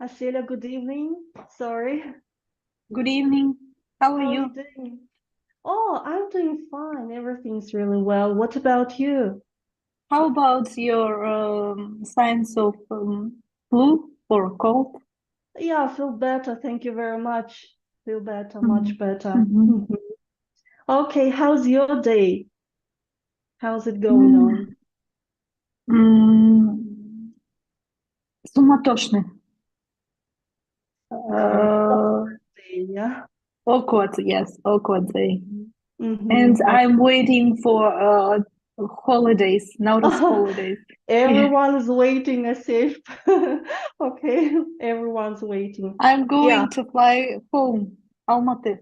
Asiela, good evening. Sorry. Good evening. How are How are you you? doing? Oh, I'm doing fine. Everything's really well. What about you? How about your signs of flu or cold? Yeah, I feel better. Thank you very much. Feel better, Mhm. much better. Mhm. Mhm. Okay, how's your day? How's it going on? М, м, Суматошный. Okay. Uh, Day, yeah. Awkward, yes, awkward day. And Mm-hmm. I'm waiting for holidays, notice holidays. Yeah, Everyone is waiting as if. Okay, everyone's waiting. I'm Yeah. going to fly home, Almaty,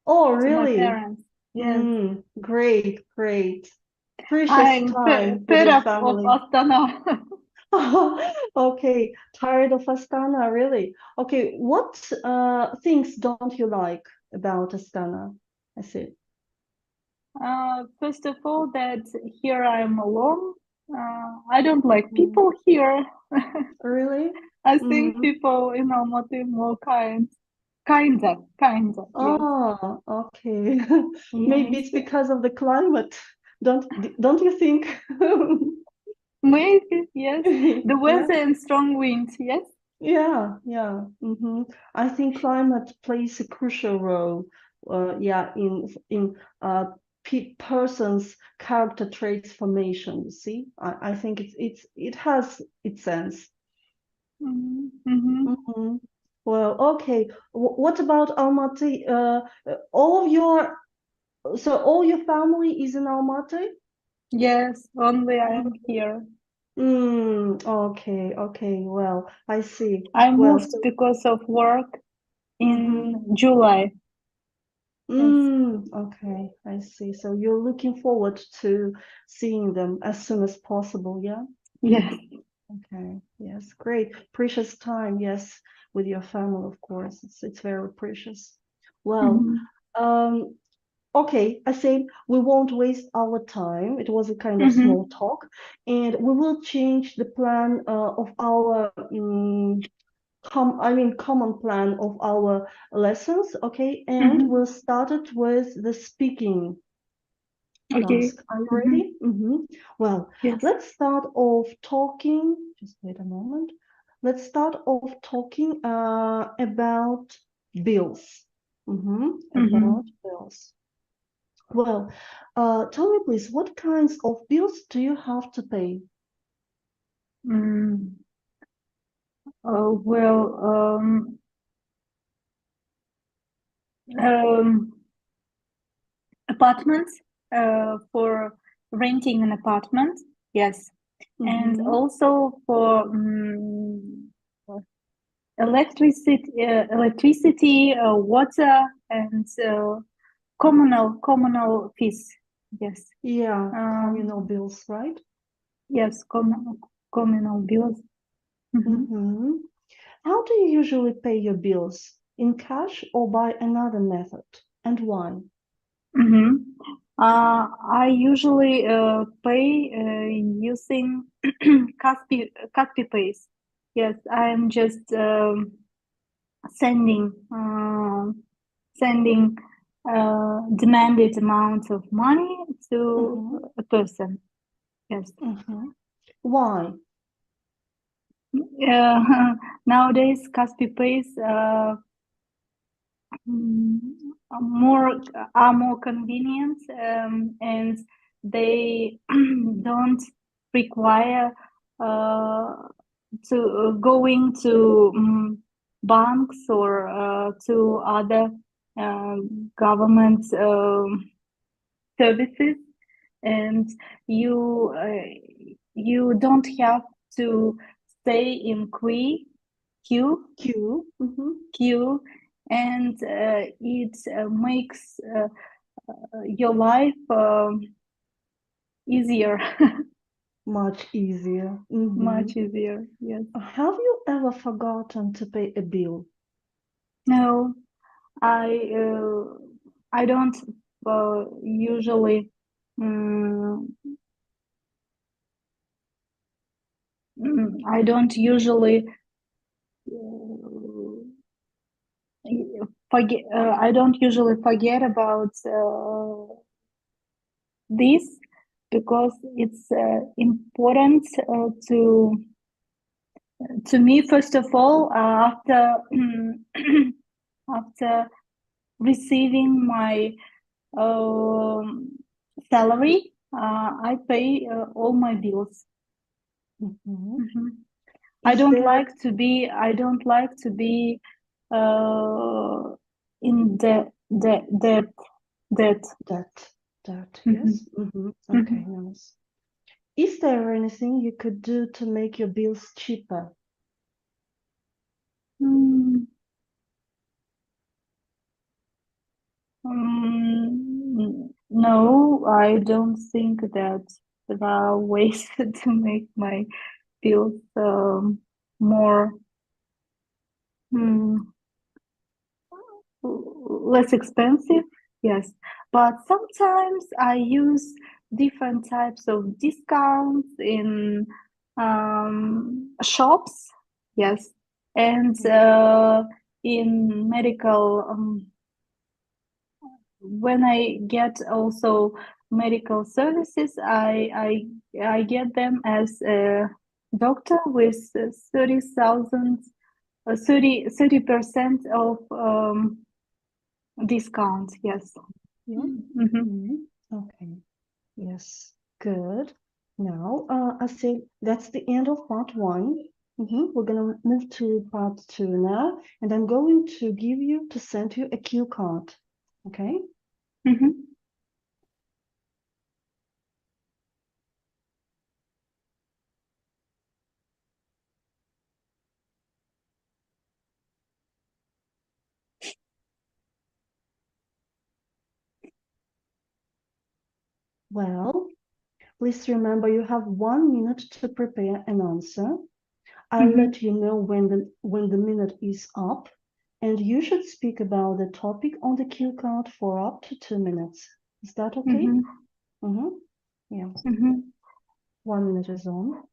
Oh, to my really? parents. Yes, Great, great. Precious I'm time with fed your up of family. Astana. Okay, tired of Astana, really? Okay, what things don't you like about Astana? I see. First of all, that here I'm alone. I don't like Mhm. people here. Really? I think Mm-hmm. people in Almaty more kinda, yes, Oh, okay. Maybe yes. it's because of the climate. Don't don't you think? Maybe, yes. The Yeah. weather and strong wind, yes. Yeah, yeah. I think climate plays a crucial role, yeah, in pe person's character traits formation. You see, I think it has its sense. Mm-hmm. hmm Well, okay. What about Almaty? All your family is in Almaty? Yes, only I am here. Okay, okay. Well, I see. I Well, moved so. because of work Mhm. in July. Yes, Okay, I see. So you're looking forward to seeing them as soon as possible, yeah? yes. Okay, yes, great. Precious time, yes, with your family, of course. It's very precious. Well, Mm-hmm. um, okay, I say we won't waste our time. It was a kind of small Mm-hmm. talk, and we will change the plan of our common plan of our lessons, okay? And Mm-hmm. we'll start it with the speaking Okay. task. Are you Mm-hmm. ready? Well, Yes. let's start off talking. Just wait a moment. Let's start off talking about bills. About Mm-hmm. bills. Well, tell me please, what kinds of bills do you have to pay? Mm. Well, um, apartments for renting an apartment, yes, and Mm-hmm. also for electricity, water, and communal fees. Yes, Yeah, communal um, bills, right? yes, communal bills. Mhm. Mm-hmm. How do you usually pay your bills? In cash or by another method? And why? Mm-hmm. I usually pay using Kaspi Pays. Yes, I'm just sending sending demanded amount of money to Mm-hmm. a person. Yes. Mm-hmm. Why? Nowadays, Kaspi Pays mm, more are more convenient, and they don't require uh, to going to banks or to other government services, and you don't have to stay in queue Q. Mm-hmm. queue and it makes your life easier, Much easier. Mhm. much easier. Yes. Have you ever forgotten to pay a bill? No, I uh, I don't usually. mm, I don't usually uh, forget. I don't usually forget about this because it's important to me. First of all, after after receiving my um, salary, I pay all my bills. Mhm. Mhm. Is there I don't like to be uh, in debt. that that Mhm. yes? Okay, Mhm. nice. Is there anything you could do to make your bills cheaper? Mm, no, I don't think that there are ways to make my bills more mm, less expensive. Yes, but sometimes I use different types of discounts in shops. Yes, and in medical when I get also medical services, I get them as a doctor with 30,000, 30% of discount. Yes. Yeah. Mhm. Okay. Yes. Good. Now, I say that's the end of part one. We're gonna move to part two now, and I'm going to send you a cue card. Okay? Mhm. Well, please remember you have 1 minute to prepare an answer. I'll Mhm. let you know when the minute is up, and you should speak about the topic on the cue card for up to 2 minutes. Is that okay? Mhm. Mm-hmm. Yeah, Mhm. 1 minute is on.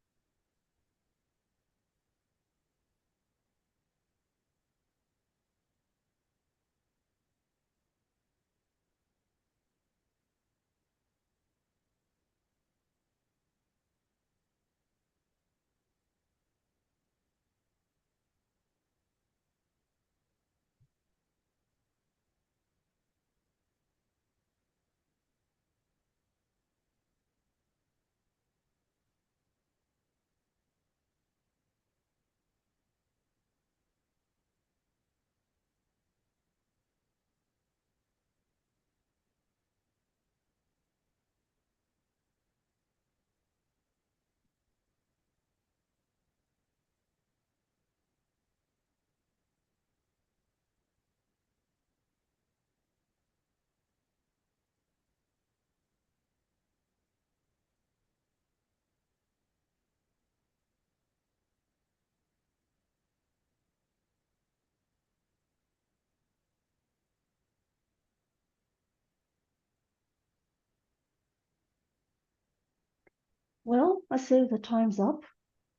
Well, I say the time's up.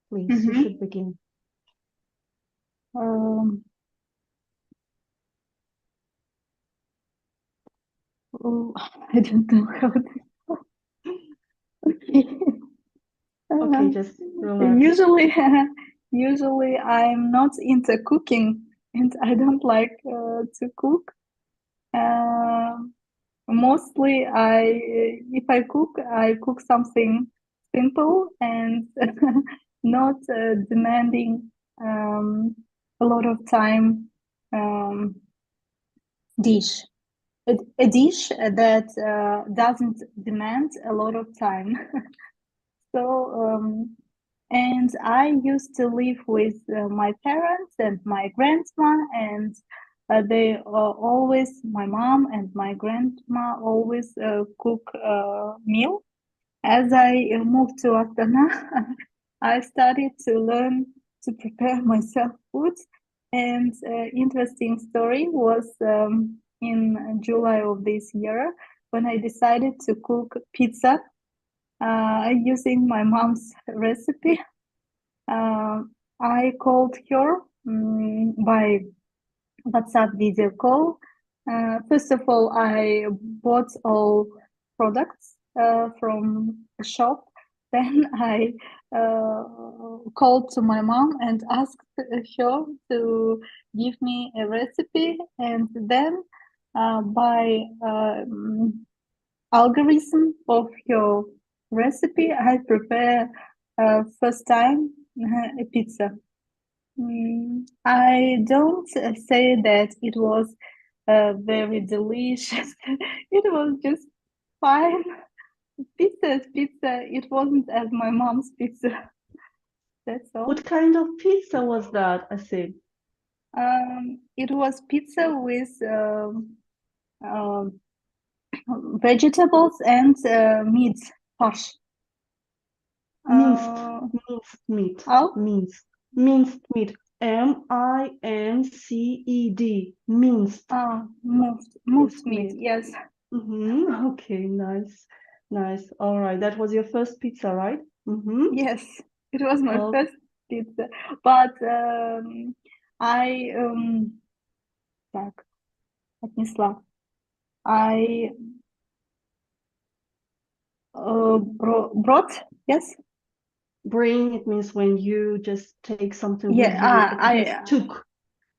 Please, you Mhm. should begin. Um, oh, I don't know how to. Okay, Uh, just relax. usually, usually I'm not into cooking, and I don't like to cook. Um Mostly, if I cook something simple and not demanding a lot of time um, dish. A dish that doesn't demand a lot of time. So, and I used to live with my parents and my grandma, and my mom and my grandma always cook meal. As I moved to Astana, I started to learn to prepare myself food. And interesting story was in July of this year when I decided to cook pizza using my mom's recipe. Uh, I called her by WhatsApp video call. First of all, I bought all products from a shop. Then I called to my mom and asked her to give me a recipe. And then by algorithm of your recipe, I prepare first time a pizza. I don't say that it was very delicious. It was just fine. Pizza is pizza. It wasn't as my mom's pizza. That's all. What kind of pizza was that? I said. It was pizza with um, vegetables and meat, farsh. Minced, Uh, minced meat, oh, minced meat. Minced, moved minced meat. meat. Yes, Okay, nice, nice. All right, that was your first pizza, right? yes. It was my Oh, first pizza, but I так, отнесла. I brought, yes, bring, it means when you just take something with yeah. you. It means took.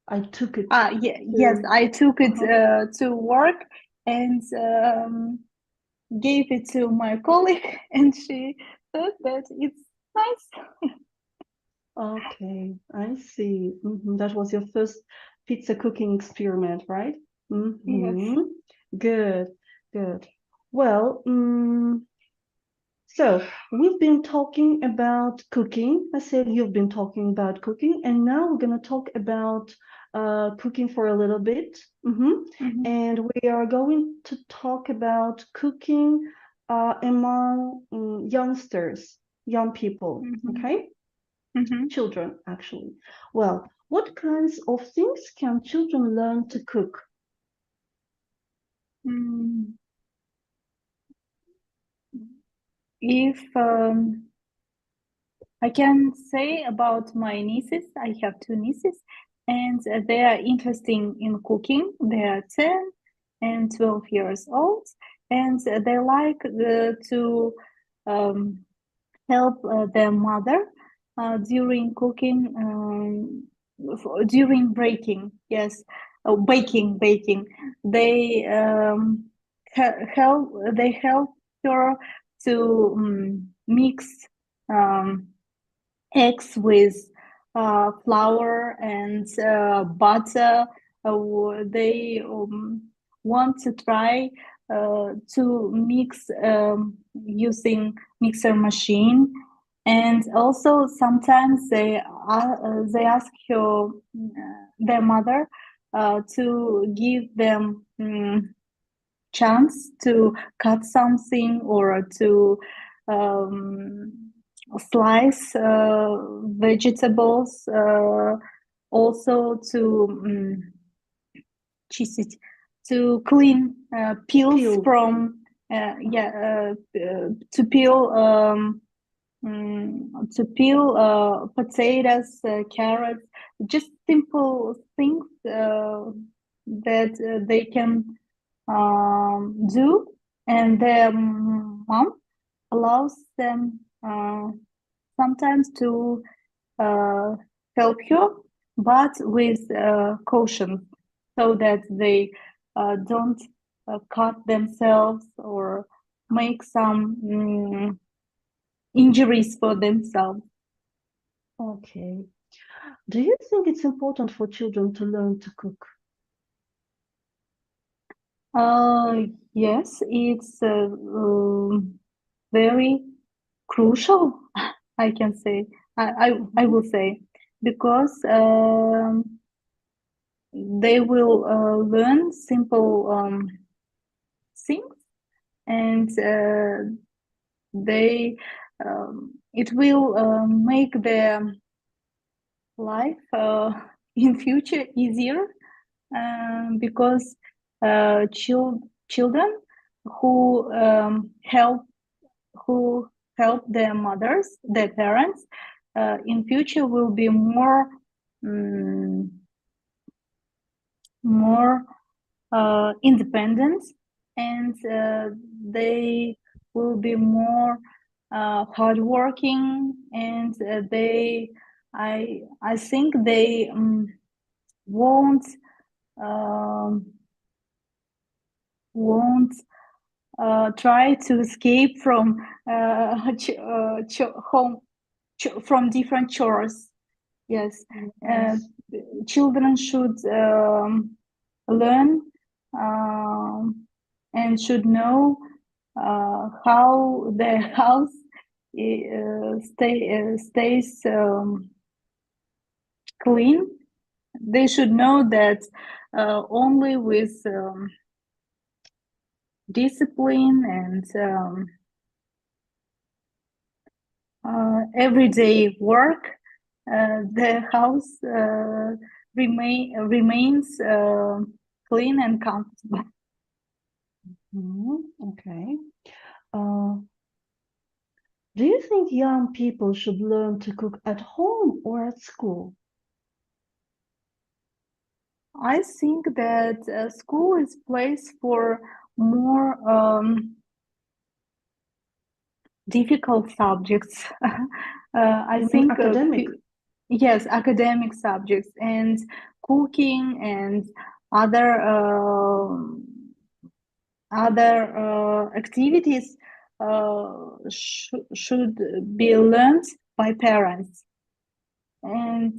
I took it Yeah, yes. to. I took it Uh-huh. to work and gave it to my colleague, and she said that it's nice. Okay, I see. That was your first pizza cooking experiment, right? Yes. Mm-hmm. Good, good. Well, so we've been talking about cooking. I said you've been talking about cooking, and now we're going to talk about cooking for a little bit. Mhm, And we are going to talk about cooking among youngsters, young people, mhm, okay? mhm. Children, actually. Well, what kinds of things can children learn to cook? Mm, If I can say about my nieces, I have two nieces, and they are interested in cooking. They are 10 and 12 years old, and they like to um, help their mother during cooking, during breaking. Yes, baking. They help her to mix um, eggs with flour and butter. They want to try to mix using mixer machine, and also sometimes they ask their mother to give them chance to cut something or to um, slice vegetables, also to чистить, to clean peels Peel. from to peel potatoes, carrots, just simple things that they can do, and their mom allows them sometimes to uh, help you, but with caution, so that they don't cut themselves or make some injuries for themselves. Okay. Do you think it's important for children to learn to cook? Uh, yes, it's very crucial, I can say. I Mhm. will say, because they will learn simple things, and they it will make their life in future easier, because children who who help their mothers, their parents, in future will be um, more independent, and they will be more hardworking, and I think they won't um, won't try to escape from home from different chores. Yes, Yes. children should learn and should know how their house stays clean. They should know that only with discipline and everyday work, the house remains clean and comfortable. Okay. Do you think young people should learn to cook at home or at school? I think that school is place for more difficult subjects. I You mean think academic? yes, academic subjects and cooking and other activities should be learned by parents and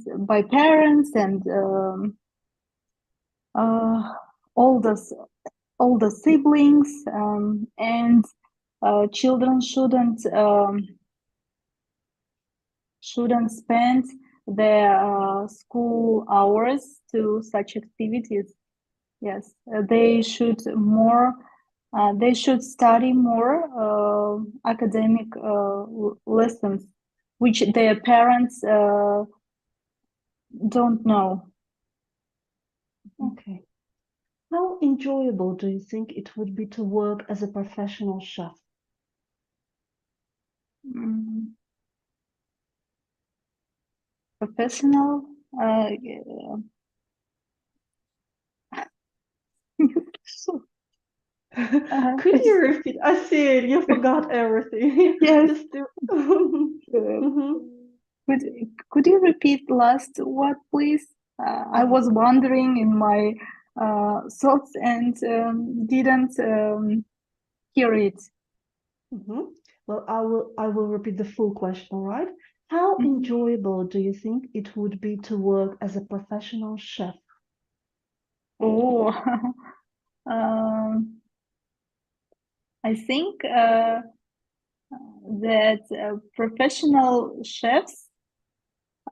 uh, all the all the siblings, and children shouldn't spend their school hours to such activities. Yes, they should study more academic lessons, which their parents don't know. Okay. How enjoyable do you think it would be to work as a professional chef? Mm, professional. Could you repeat? I see it. You forgot everything. yes. Just do. Uh, Mhm. could could you repeat last word, please? I was wandering in my thoughts and didn't hear it. Mhm. Well, I will repeat the full question, all right? How Mhm. enjoyable do you think it would be to work as a professional chef? Oh, um, I think that professional chefs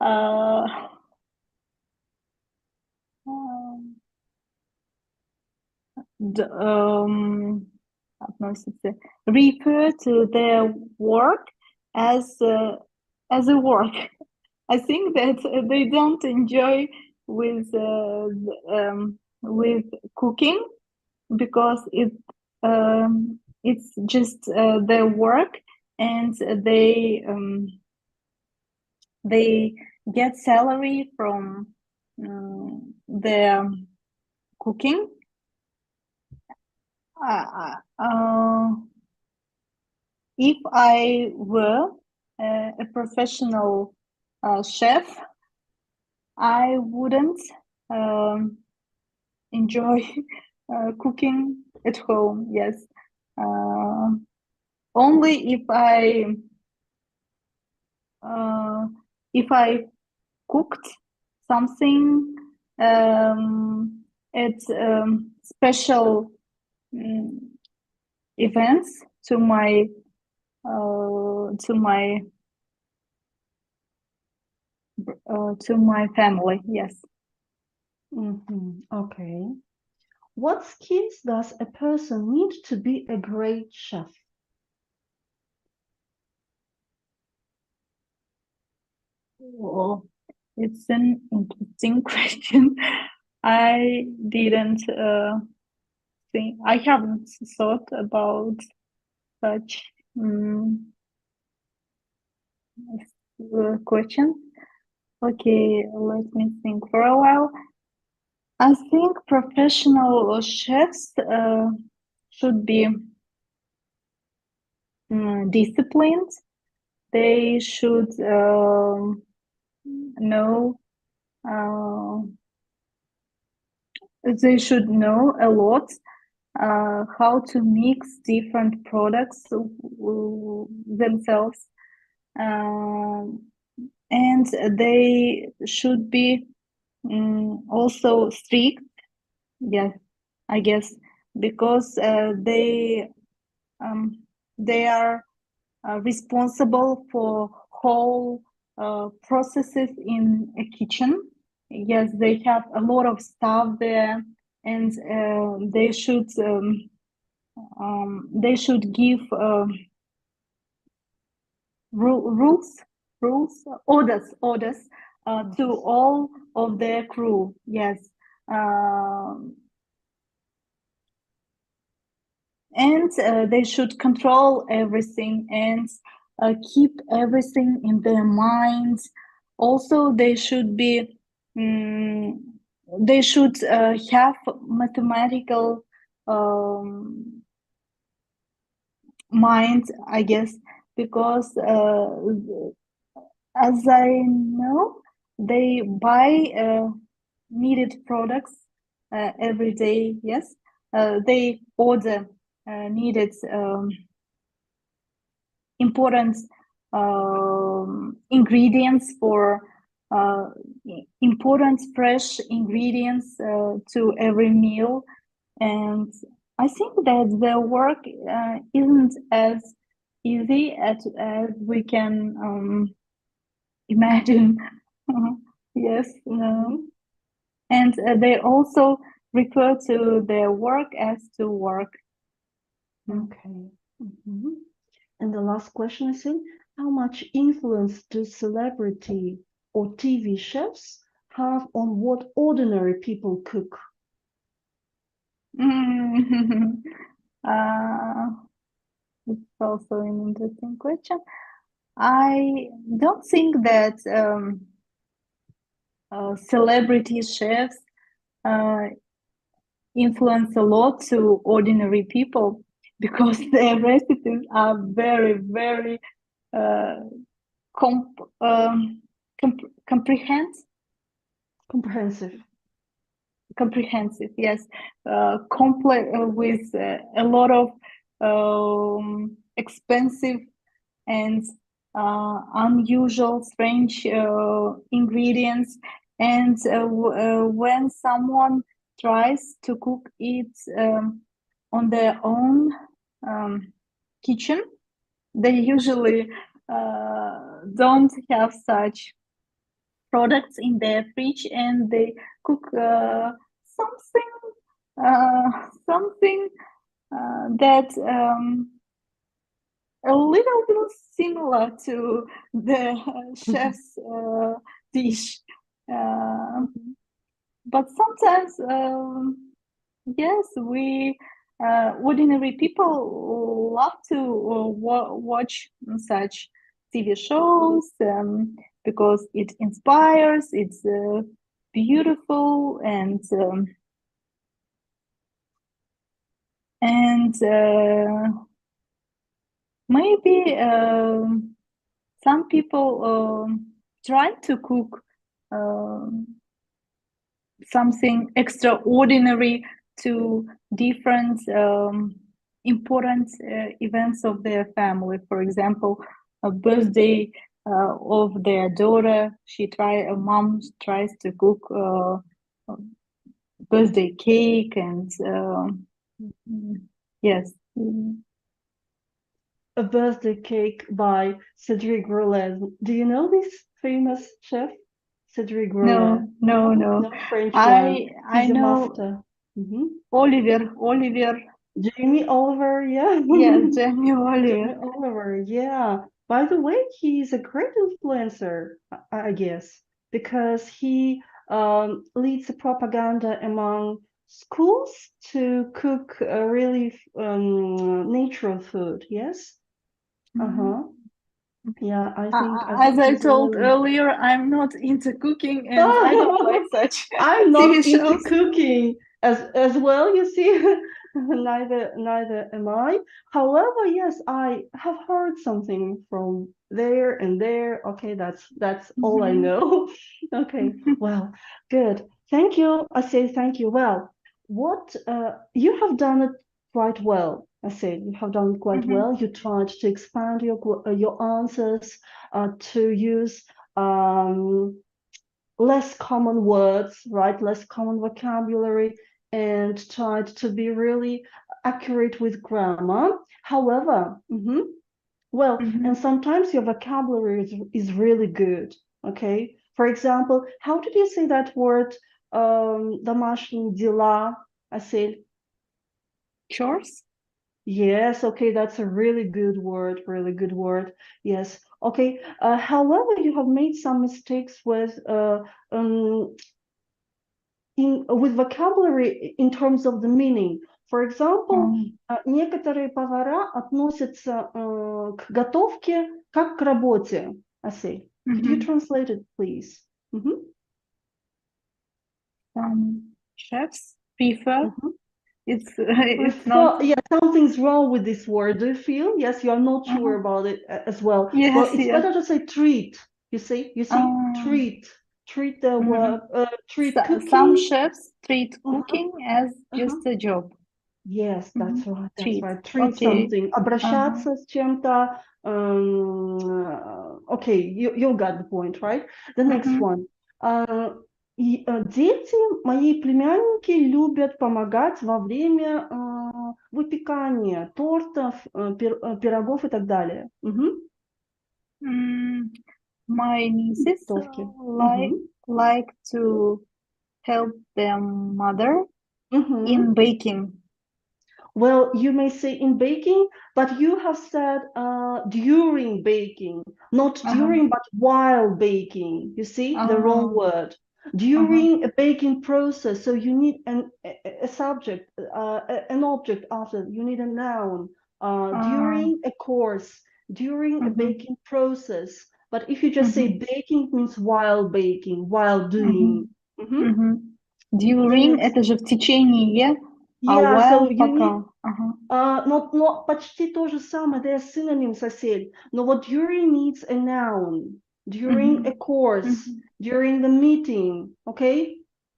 uh, um, относятся, refer to their work as as a work. I think that they don't enjoy with cooking because it's just their work, and they get salary from their cooking. If I were a professional chef, I wouldn't um, enjoy cooking at home. Yes, uh, only uh, if I cooked something at special um, events to my family. Yes. Okay. What skills does a person need to be a great chef? Oh, it's an interesting question. I didn't think, I haven't thought about such question. Okay, let me think for a while. I think professional chefs should be disciplined. They should know uh, they should know a lot how to mix different products themselves, um, and they should be also strict. Yes, I guess because um, they are responsible for whole processes in a kitchen. Yes, they have a lot of stuff there, and they should give rules, orders to Yes. all of their crew. Yes, um, and they should control everything and keep everything in their minds. Also, um, they should have mathematical um, mind, I guess, because as I know, they buy needed products every day. Yes, they order needed important ingredients for uh, important fresh ingredients to every meal. And I think that the work isn't as easy as we can imagine. Yes, no. Mhm. And they also refer to their work as to work. Mm. Okay. Mhm. And the last question I think, how much influence do celebrity or TV chefs have on what ordinary people cook? Mm. uh, it's also an interesting question. I don't think that celebrity chefs uh, influence a lot to ordinary people because their recipes are very, very uh, comp- um, comprehensive. Comprehensive. Comprehensive, yes, complex with a lot of expensive and unusual, strange ingredients. And when someone tries to cook it on their own um, kitchen, they usually don't have such products in their fridge, and they cook something something that a little bit similar to the chef's dish. Uh, Mhm. but sometimes, yes, we ordinary people love to watch such TV shows because it inspires, it's beautiful, and maybe some people try to cook um, something extraordinary to different important events of their family. For example, a birthday of their daughter. A mom tries to cook a birthday cake, and yes. A birthday cake by Cedric Grolet. Do you know this famous chef? Cedric No, Grolet. no, No, no. no French one. I He's a know master. Mhm. Oliver. Jamie Oliver, yeah. Yes, Jamie Oliver. Jamie Oliver, yeah. By the way, he's a great influencer, I guess, because he leads the propaganda among schools to cook really natural food. Yes. Uh-huh. Mm. Yeah, I As think I he's told really. earlier, I'm not into cooking and I don't like such I'm TV not into shows. cooking as well, you see. Neither am I. However, yes, I have heard something from there and there. Okay, that's all I Mhm. know. Okay, well, good. Thank you. I say thank you. Well, what you have done it quite well. I say you have done it quite Mhm. well. You tried to expand your answers to use um, less common words, right? Less common vocabulary, and tried to be really accurate with grammar. However, well, and Mhm. sometimes your vocabulary is really good. Okay. For example, how did you say that word? Домашние дела. I said Chores? yes. Okay, that's a really good word. Really good word. Yes. Okay. However, you have made some mistakes with vocabulary in terms of the meaning. For example, Mm. некоторые повара относятся к готовке как к работе. I say, could you Mhm. translate it, please? Mhm, Some chefs prefer. mhm. It's not. Prefer, yeah, something's wrong with this word. Do you feel? Yes, you are not Uh-huh. sure about it as well. Well, Yes, it's yes. better to say treat. You see, Um, treat the mhm. word, treat Some cooking. chefs treat Uh-huh, cooking as uh-huh. just a job. Yes, that's Mhm. right. That's Treat. right. Treat Okay. something. Uh-huh. Обращаться с чем-то. Okay, you got the point, right? The next Mhm. one. Дети, мои племянники любят помогать во время выпекания тортов, пирогов и так далее. Мгм. Mm, my nieces Готовки. like Мгм. like to help their mother Мгм. in baking. Well, you may say in baking, but you have said during baking, not Uh-huh. during, but while baking. You see, the wrong Ah, word. uh-huh. During a baking process, so you need a subject, an object after. You need a noun. Ah, During a course, during a mhm, baking process. But if you just say mhm, baking, it means while baking, while doing. mhm, Mhm. mhm. The During next, это же в течение, а yeah, so while you need пока. Ага. но почти то же самое, they are synonyms, соседь. Но вот during needs a noun. During a Мгм, course, мгм, during the meeting, okay?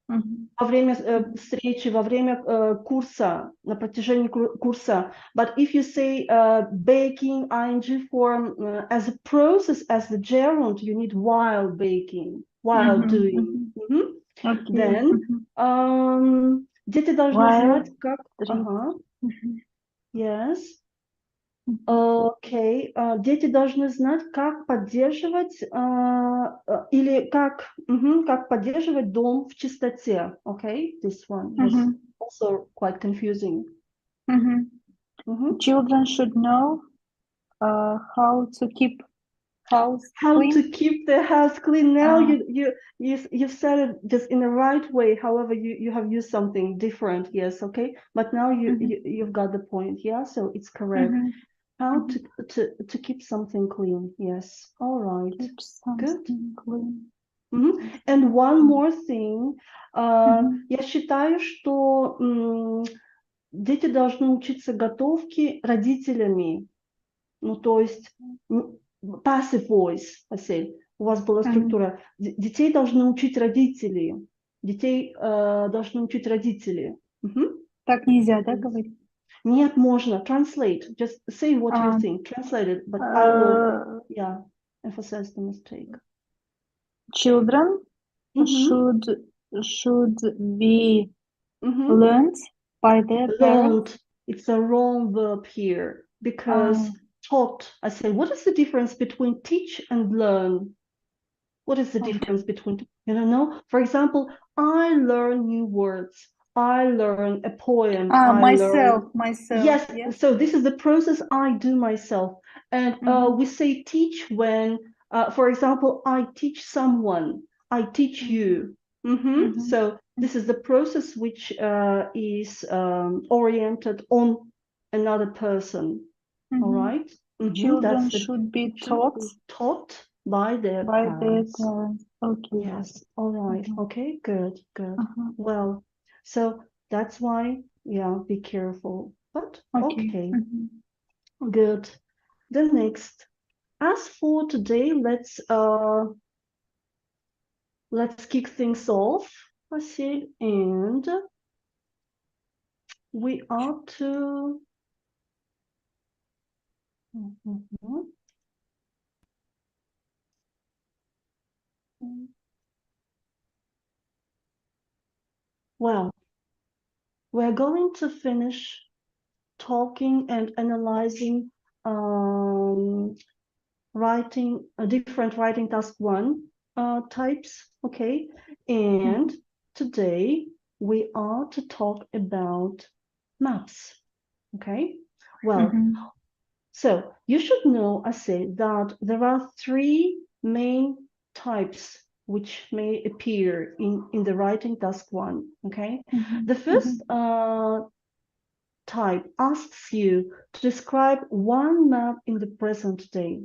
мгм, Во время мгм, встречи, во время курса, на протяжении курса. But if you say baking, ing form, as a process, as the gerund, you need while baking, while мгм, doing. мгм. Мгм. Окей. Then, Мгм. дети должны While знать, как... street. Ага, Мгм, yes. мгм, Окей, дети должны знать, как поддерживать или как поддерживать дом в чистоте. Okay, this one was мгм, also quite confusing. мгм. Мгм. Children should know how to keep house How to clean. keep the house clean? Now Uh, you said it just in the right way. However, you have used something different. Yes, okay, but now мгм, you've got the point. Yeah, so it's correct. мгм, How мгм. to keep something clean? Yes, all right, Keep good. something clean. Мгм. And one more thing. Мгм, Я считаю, что дети должны учиться готовке родителями. Ну, то есть passive voice, Асель. У вас была мгм. структура. Детей должны учить родители. Детей должны учить родители. Мгм. Так нельзя, да, Yes. говорить? Нет, можно. Translate. Just say what you А, think. Translate it. But I will, э, yeah, emphasize the mistake. children Мгм. should should be Мгм. learned by their parents. Learned, it's a wrong verb here Uh, because taught, I say, what is the difference between teach and learn? What is the um, difference between You don't know? For example, I learn new words. I learn a poem. I learn. Myself, Yes, yes. so this is the process I do myself. And Mm-hmm. we say teach when, for example, I teach someone, I teach Mm-hmm. you. Mm-hmm. So this is the process which is oriented on another person. All Mm-hmm. right? Children That's the should be should taught be taught by their by their parents. parents. Okay. Yes, all right. Mm-hmm. Okay, good, good. Uh-huh. Well, so that's why, yeah, be careful. But Okay. okay, Mm-hmm. good. The next. As for today, let's kick things off, I see, and we are to Mhm. Well, we're going to finish talking and analyzing um, writing different writing task one types, okay? And Mm-hmm. today we are to talk about maps, okay? Well, Mm-hmm. so you should know, I say, that there are three main types which may appear in the writing task one, okay? Mm-hmm. The Mm-hmm. first type asks you to describe one map in the present day.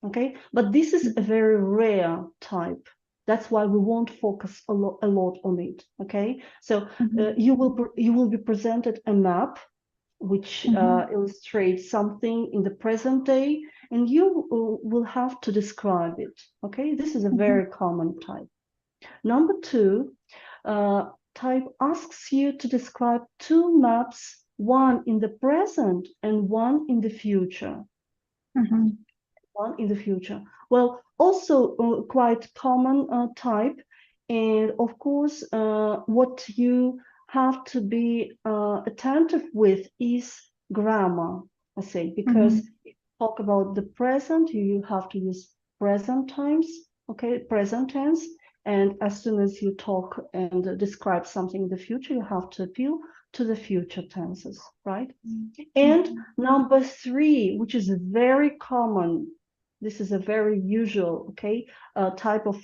Okay, but this is a Mm-hmm. very rare type. That's why we won't focus a lot on it. Okay, so Mm-hmm. you will be presented a map which Mm-hmm. illustrates something in the present day, and you will have to describe it. Okay, this is a Mm-hmm. very common type. Number two, type asks you to describe two maps, one in the present and one in the future. Mm-hmm. One in the future. Well, also quite common type, and of course, what you have to be attentive with is grammar. I say because Mm-hmm. if you talk about the present, you have to use present times. Okay, present tense. And as soon as you talk and describe something in the future, you have to appeal to the future tenses, right? And Mm-hmm. number three, which is very common, this is a very usual, okay, type of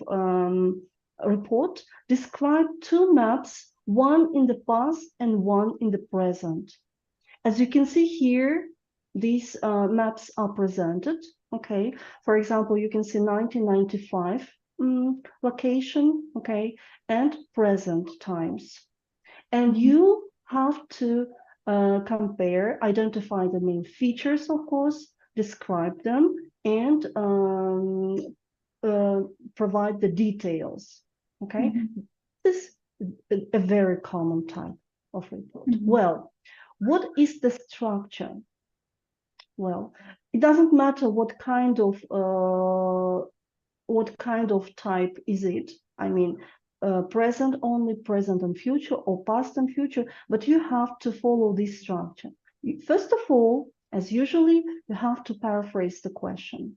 report, describe two maps, one in the past and one in the present. As you can see here, these maps are presented, okay. For example, you can see 1995 location, okay, and present times. And Mm-hmm. you have to compare, identify the main features, of course, describe them, and uh, provide the details. Okay, Mm-hmm. this is a very common type of report. Mm-hmm. Well, what is the structure? Well, it doesn't matter what kind of type is it? I mean, present only, present and future, or past and future, but you have to follow this structure. First of all, as usually, you have to paraphrase the question,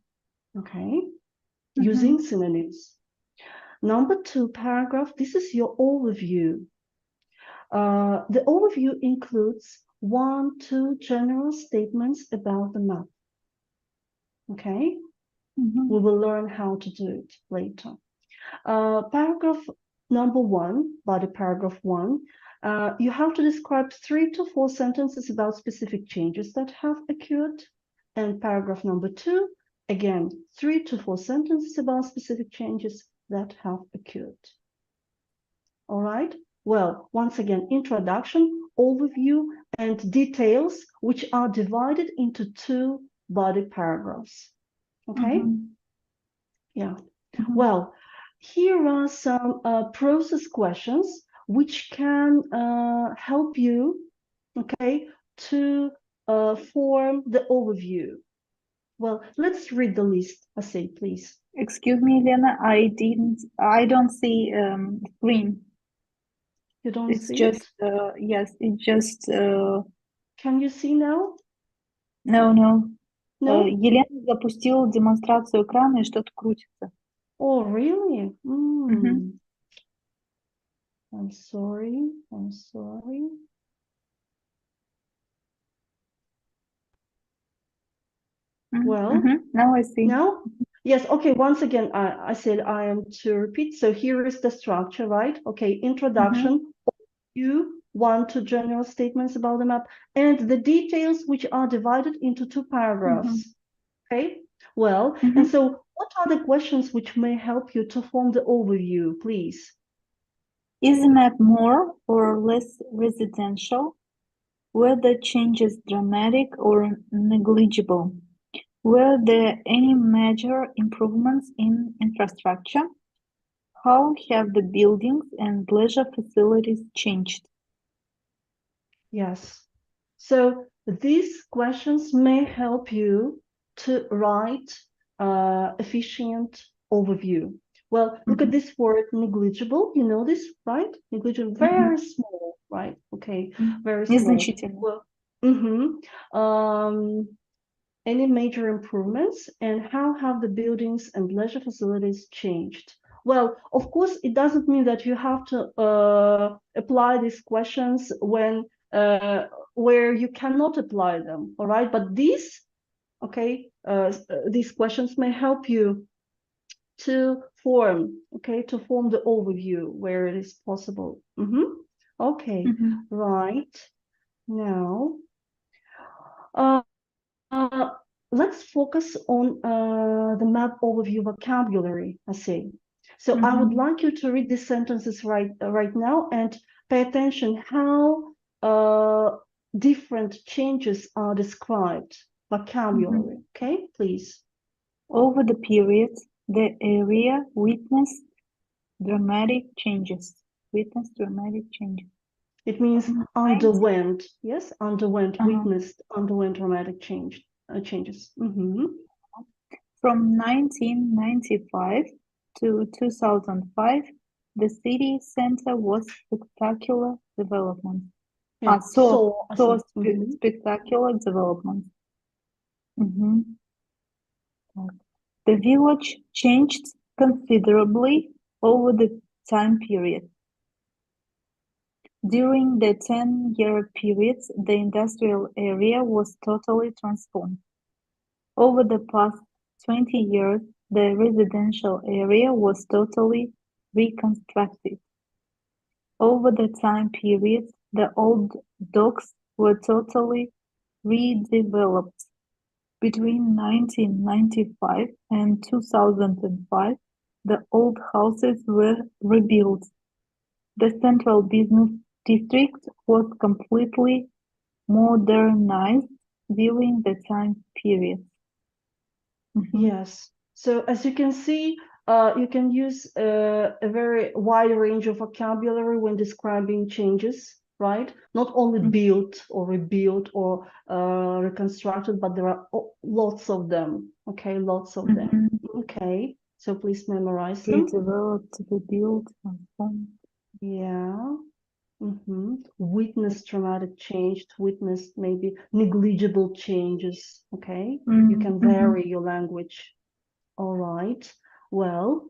okay, Mm-hmm. using synonyms. Number two, paragraph, this is your overview. The overview includes one, two general statements about the map, okay? Mm-hmm. We will learn how to do it later. Paragraph number one, body paragraph one, you have to describe 3 to 4 sentences about specific changes that have occurred. And paragraph number two, again, 3 to 4 sentences about specific changes that have occurred. All right. Well, once again, introduction, overview, and details, which are divided into 2 body paragraphs. Okay. Mm-hmm. Yeah. Mm-hmm. Well, here are some process questions which can help you, okay, to form the overview. Well, let's read the list, I say, please. Excuse me, Yelena, I don't see screen. You don't It's see just, it? yes, it just, Can you see now? no, no. No? Елена запустила демонстрацию экрана и что-то крутится. Oh, really? Mm-hmm. I'm sorry. I'm sorry. Well, Mm-hmm. Now I see. now, yes, okay, once again, I said I am to repeat. So here is the structure, right? Okay, Mm-hmm. introduction, you, one to general statements about the map, and the details which are divided into two Mm-hmm. paragraphs. Okay, well, and Mm-hmm. so what are the questions which may help you to form the overview, please? Is the map more or less residential? Were the changes dramatic or negligible? Were there any major improvements in infrastructure? How have the buildings and leisure facilities changed? Yes. So these questions may help you to write efficient overview. Well, look at Mhm, this word negligible. You know this, right? Negligible, mhm, very small, right? Okay, mhm. very small. Незначительно. Well, mm-hmm. Any major improvements and how have the buildings and leisure facilities changed? Well, of course, it doesn't mean that you have to apply these questions when where you cannot apply them, all right? But these, okay, these questions may help you to form, okay, to form the overview where it is possible. Okay, Mhm, right now. Uh, Uh, let's focus on the map overview vocabulary, I say. So I would mhm, like you to read these sentences right now and pay attention how different changes are described. mhm. Vocabulary, okay, please. Over the period, the area dramatic changes. Witnessed dramatic changes. It means From 19, underwent, yes, underwent, uh-huh. witnessed, underwent dramatic changes. From 1995 to 2005, the city center was spectacular development. Yeah, Saw so, I saw say. spectacular development. Mhm. The village changed considerably over the time period. During the 10-year period, the industrial area was totally transformed. Over the past 20 years, the residential area was totally reconstructed. Over the time period, the old docks were totally redeveloped. Between 1995 and 2005, the old houses were rebuilt. The central business district was completely modernized during the time period. Mhm, Yes. So as you can see, you can use a very wide range of vocabulary when describing changes, right? Not only mhm, built or rebuilt or reconstructed, but there are lots of them. Okay, lots of them. mhm. Okay, so please memorize them. Redeveloped, rebuilt, transformed. Yeah. Witness traumatic change, witness maybe negligible changes. Okay, you Mm, can mhm, vary your language. All right. Well,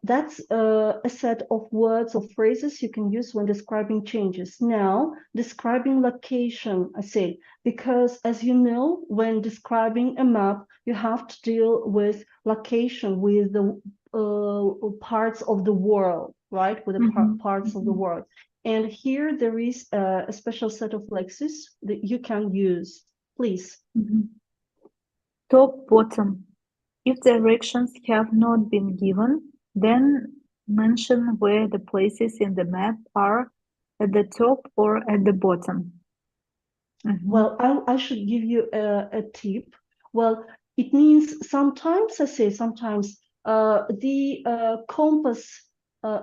that's a set of words or phrases you can use when describing changes. Now, describing location, I said, because as you know, when describing a map, you have to deal with location, with the parts of the world, right? With the mhm, parts of the mhm, world. And here there is a special set of lexis that you can use. Please. mhm. Top, bottom. If directions have not been given, then mention where the places in the map are at the top or at the bottom. Mhm, Well, I should give you a tip. Well, it means sometimes, I say sometimes, the compass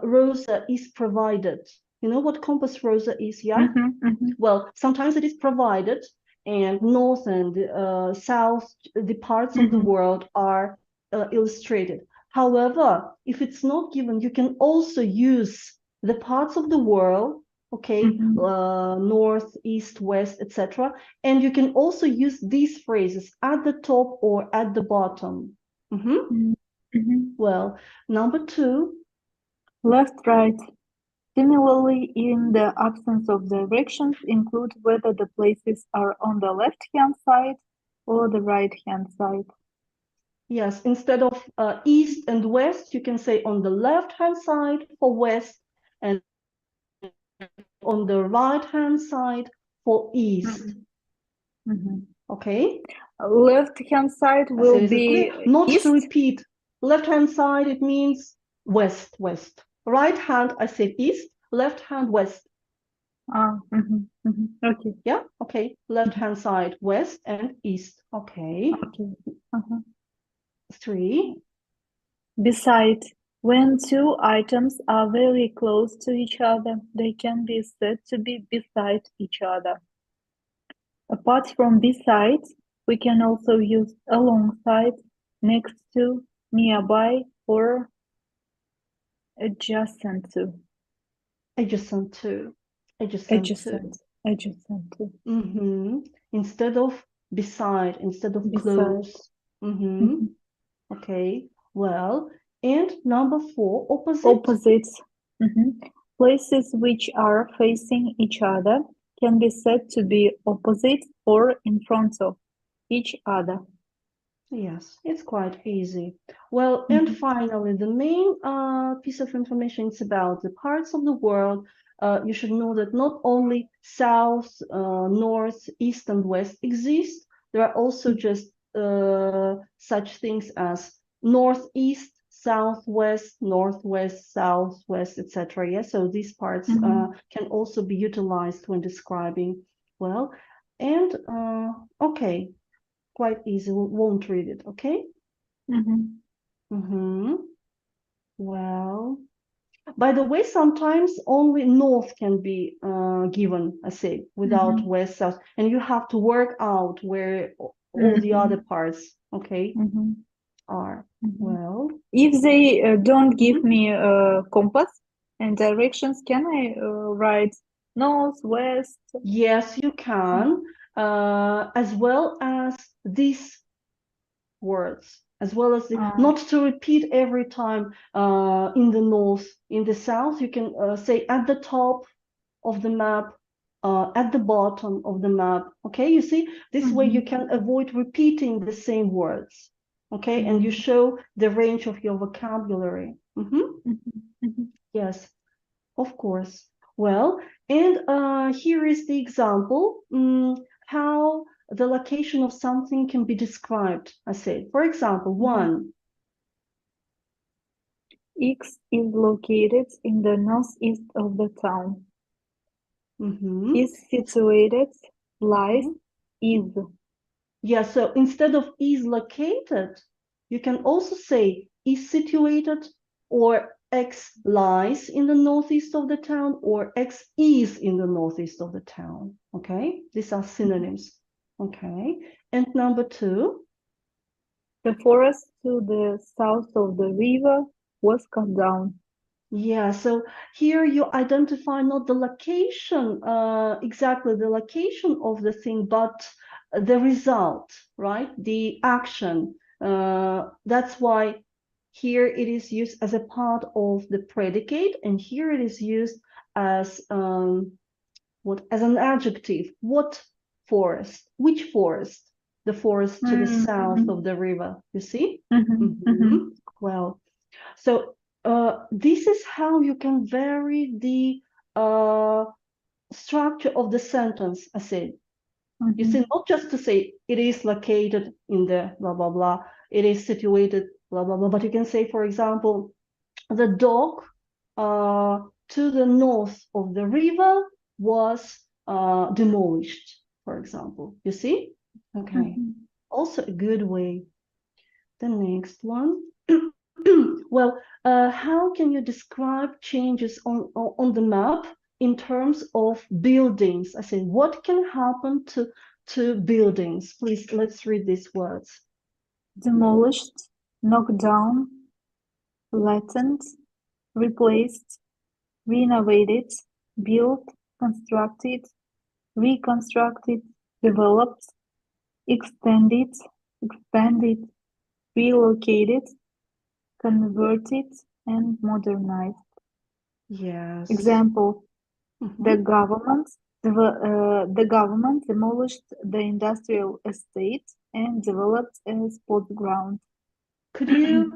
rosa is provided. You know what compass rosa is, yeah? mhm, mhm, Well, sometimes it is provided, and north and south, the parts of the mhm, world are illustrated. However, if it's not given, you can also use the parts of the world, okay, mhm, north, east, west, etc. And you can also use these phrases at the top or at the bottom. Mhm. mhm. Well, number 2, Left, right. Similarly, in the absence of directions, include whether the places are on the left-hand side or the right-hand side. yes, instead of east and west, you can say on the left-hand side for west and on the right-hand side for east. Okay? Left-hand side I will say, is it be clear? Not east. to repeat. Left-hand side, it means west, west. Right hand, I said east. Left hand, west. Okay. Yeah, okay. Left-hand side, west and east. Okay. Okay. 3. Beside, when two items are very close to each other, they can be said to be beside each other. Apart from beside, we can also use alongside, next to, nearby, or adjacent to. Adjacent to. Adjacent to. Adjacent. Adjacent to. Instead of beside, instead of Beside. close. Okay. Well, and number 4, opposite. Opposites. Places which are facing each other can be said to be opposite or in front of each other. Yes, it's quite easy. Well, and finally, the main piece of information is about the parts of the world. You should know that not only south, north, east, and west exist. There are also just such things as northeast, southwest, northwest, southwest, etc. Yeah, so these parts can also be utilized when describing. Well, and okay, quite easy. We won't read it, okay? Well, by the way, sometimes only north can be given, I say, without west, south, and you have to work out where all the other parts, okay, are. Well, if they don't give me a compass and directions, can I write north, west? yes, you can, as well as these words, as well as not to repeat every time in the north, in the south, you can say at the top of the map, at the bottom of the map. Okay, you see, this way you can avoid repeating the same words. Okay, and you show the range of your vocabulary. Yes, of course. Well, and here is the example how the location of something can be described. I say, for example, 1. X is located in the northeast of the town. Is situated, lies, is. Yeah, so instead of is located, you can also say is situated, or X lies in the northeast of the town, or X is in the northeast of the town. Okay, these are synonyms. Okay, and number 2. The forest to the south of the river was cut down. Yeah, so here you identify not the location, exactly the location of the thing, but the result, right? The action. That's why here it is used as a part of the predicate, and here it is used as as an adjective. What forest? Which forest? The forest to the south of the river. You see? Well, so this is how you can vary the structure of the sentence, I said. You see, not just to say it is located in the blah, blah, blah, it is situated, blah, blah, blah, but you can say, for example, the dock to the north of the river was demolished, for example. You see? Okay. Also a good way. The next one. Well, how can you describe changes on the map in terms of buildings? I say, what can happen to buildings? Please, let's read these words. Demolished, knocked down, flattened, replaced, renovated, built, constructed, reconstructed, developed, extended, expanded, relocated, converted, and modernized. Yes. Example, Mhm. the government demolished the industrial estate and developed a sports ground. Could you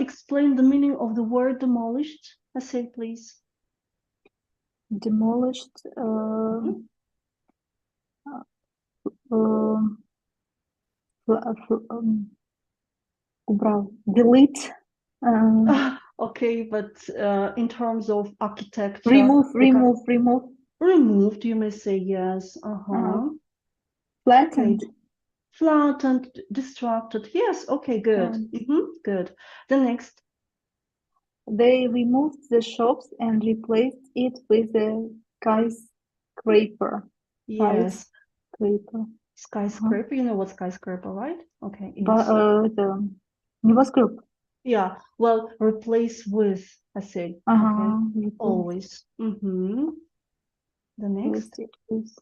explain the meaning of the word demolished? I say, please. Demolished, Mhm. um, убрал, delete, Okay, but in terms of architecture, remove, the kind remove, removed, you may say yes. uh, Okay, flattened, flattened, distracted. Yes. Okay, good. and Good. The next. they removed the shops and replaced it with a skyscraper. Yes. Skyscraper. Uh-huh. Skyscraper. You know what skyscraper, right? Okay, But is. the небоскреб. Yeah. Well, replace with, I say. Okay. Replaced Always. The next. it with.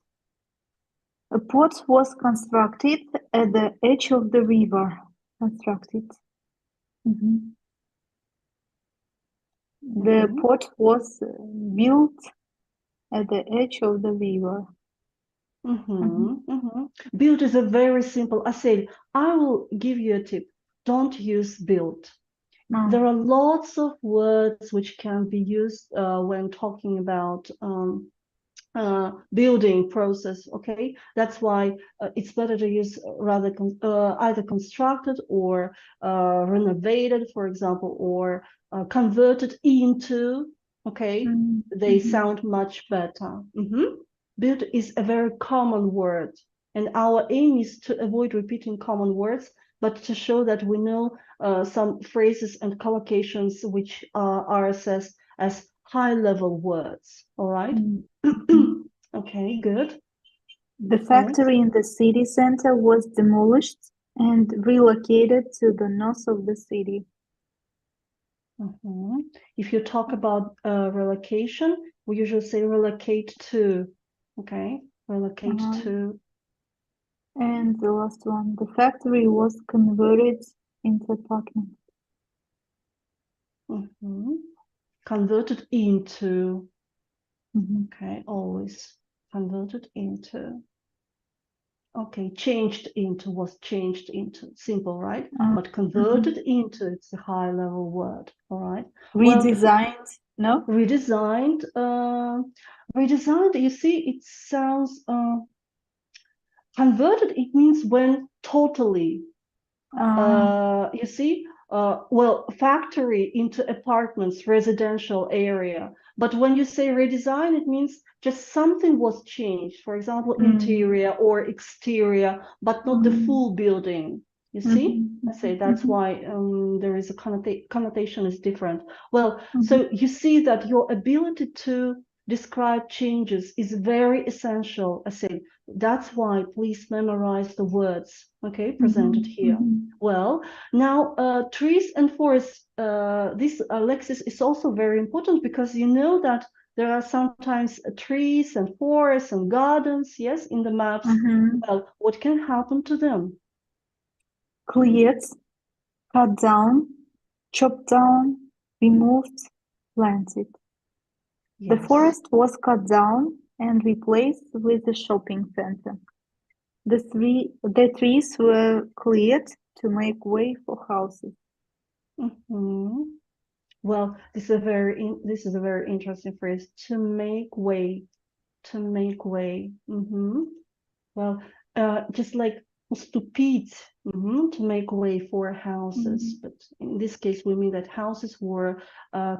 A port was constructed at the edge of the river. Constructed. Mhm. The Mm-hmm. port was built at the edge of the river. Mhm. Build is a very simple. I said, I will give you a tip. Don't use build. Ah, There are lots of words which can be used when talking about building process. Okay, that's why it's better to use rather either constructed or renovated, for example, or converted into. Okay, they mhm, sound much better. Build is a very common word, and our aim is to avoid repeating common words, but to show that we know some phrases and collocations which are assessed as high level words. All right. mhm. Okay, good. The The next. factory in the city center was demolished and relocated to the north of the city. If you talk about relocation, we usually say relocate to. Okay, relocate Uh, to. and the last one, the factory was converted into apartment. Mhm. Converted into. Mhm. Okay, always converted into. Okay, changed into was changed into. Simple, right? But Mhm. converted into, it's a high level word. All right. Well, Redesigned, no? redesigned. Redesigned. You see, it sounds converted. It means when totally. Uh, You see, well, factory into apartments, residential area. But when you say redesign, it means just something was changed. For example, mm, interior or exterior, but not the mhm, full building. You see? mhm, I say mhm, that's why there is a connotation is different. Well, mhm, so you see that your ability to describe changes is very essential. I say that's why please memorize the words, okay, presented mhm, here. mhm, Well, now trees and forests, this lexis is also very important because you know that there are sometimes trees and forests and gardens, yes, in the maps. mhm. Well, what can happen to them? Cleared, cut down, chopped down, removed, planted. The Yes. forest was cut down and replaced with a shopping center. The trees were cleared to make way for houses. Mhm. Well, this is a very interesting phrase. To make way, to make way. Well, just like stupid, to make way for houses. Mhm, But in this case, we mean that houses were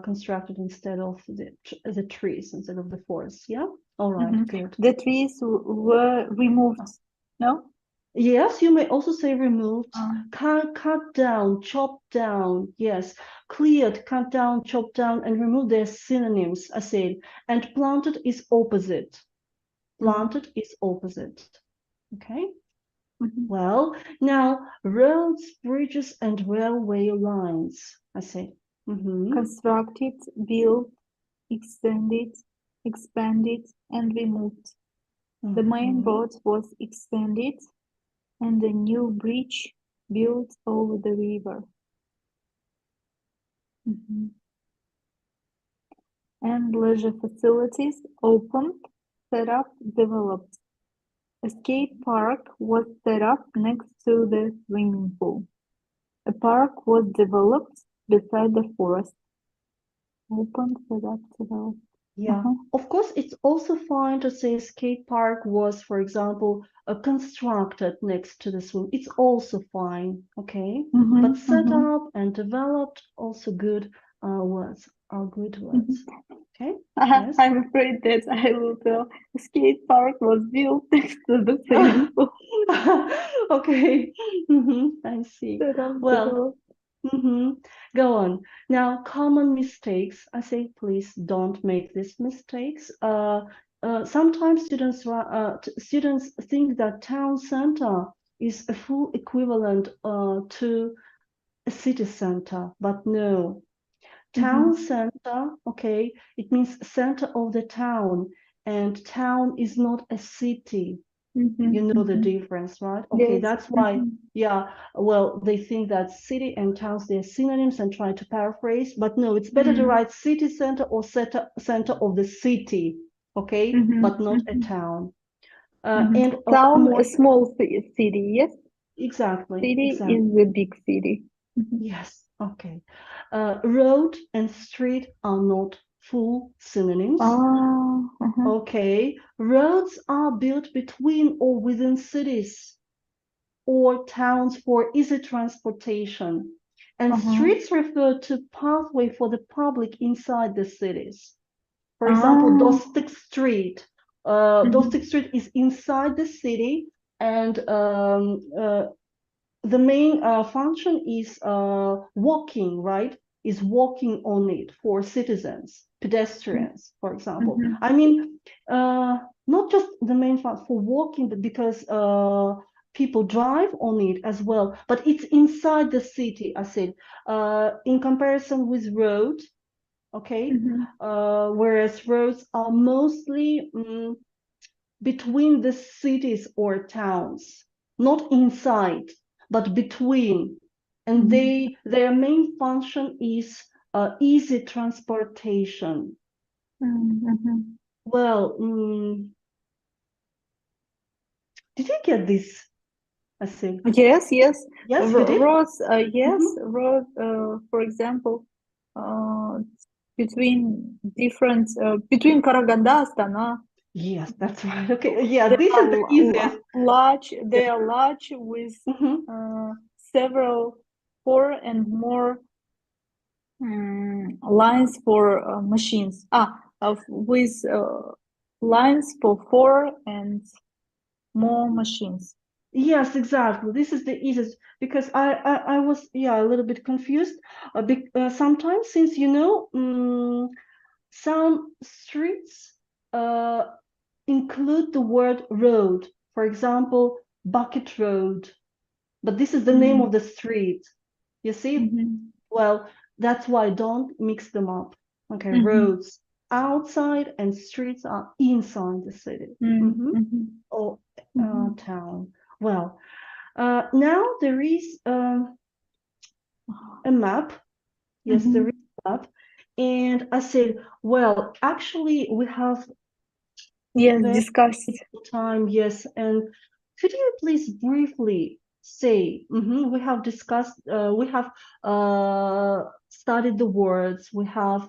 constructed instead of the trees, instead of the forests. Yeah. All right. mhm. Good. The trees were removed. No? Yes, you may also say removed, Um, cut down, chop down. Yes, cleared, cut down, chop down, and remove their synonyms. I said, and planted is opposite. mhm, Planted is opposite. Okay. mhm. Well, now roads, bridges, and railway lines. I say. Constructed, built, extended, expanded, and removed. The main Mm-hmm. road was extended and a new bridge built over the river. Mhm. And leisure facilities opened, set up, developed. A skate park was set up next to the swimming pool. A park was developed beside the forest. Opened, set up, developed. Yeah, Uh-huh. of course, it's also fine to say skate park was, for example, constructed next to the swim. It's also fine, okay? But Mhm, set mhm, up and developed, also good words, are good mhm. words. Okay? Yes. I'm afraid that I will tell a skate park was built next to the swimming pool. Okay. I see. Set up, Well, developed. go on. Now, common mistakes. I say, please don't make these mistakes. Sometimes students think that town center is a full equivalent to a city center, but no. Town Mhm, center, okay, it means center of the town, and town is not a city. You mhm, know the mhm. difference, right? Okay, Yes. that's why, Mhm, yeah, well, they think that city and towns, they're synonyms and try to paraphrase, but no, it's better to mhm, write city center or center of the city, okay, mhm, but not a mhm, town. mhm. And one Town, more, a small city, yes. exactly, City exactly. is a big city. Mhm. Yes, okay. Road and street are not full synonyms. Ah, uh-huh, Okay, roads are built between or within cities or towns for easy transportation, and uh-huh. streets refer to pathway for the public inside the cities. For example, Ah, Dostik Street. Dostik mhm, Street is inside the city, and the main function is walking, right? Is walking on it for citizens, pedestrians, for example. mhm, I mean, not just the main function for walking, but because people drive on it as well. But it's inside the city, I said, in comparison with road, okay? mhm, Whereas roads are mostly between the cities or towns, not inside, but between. And mhm, their main function is easy transportation. mhm. Well, did you get this? I think. Yes, yes. Yes, you did? Roads, yes, Mhm. road, for example, uh, between different, between Karaganda, Astana, Yes, that's right. Okay, yeah, they this are is the easiest. large, Yeah. they are large with Mhm. several four and more lines for machines. With lines for four and more machines. Yes, exactly. This is the easiest because I was, yeah, a little bit confused. Sometimes, since some streets uh, include the word road. For example, Bucket Road, but this is the name of Mhm, the street. You see? mhm, Well, that's why don't mix them up. Okay, mhm, roads outside and streets are inside the city. mhm, Mm-hmm. mhm, Or mhm. town. Well, now there is a map. Yes, there is Mhm. a map. And I said, well, actually, we have Yes, very discussed. little time. Yes. And could you please briefly say, we have discussed, we have studied the words, we have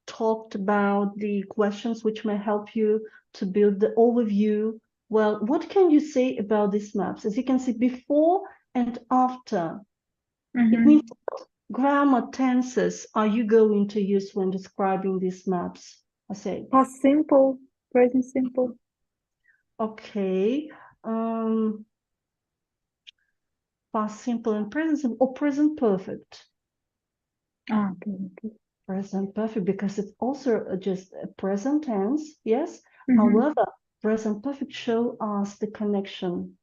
talked about the questions which may help you to build the overview. Well, what can you say about these maps? As you can see, before and after. It means Mhm. grammar tenses are you going to use when describing these maps? I say, Past simple, present simple. okay, um, past simple and present simple, or present perfect. Present. Present perfect because it's also just a present tense, yes. Mhm. However, present perfect show us the connection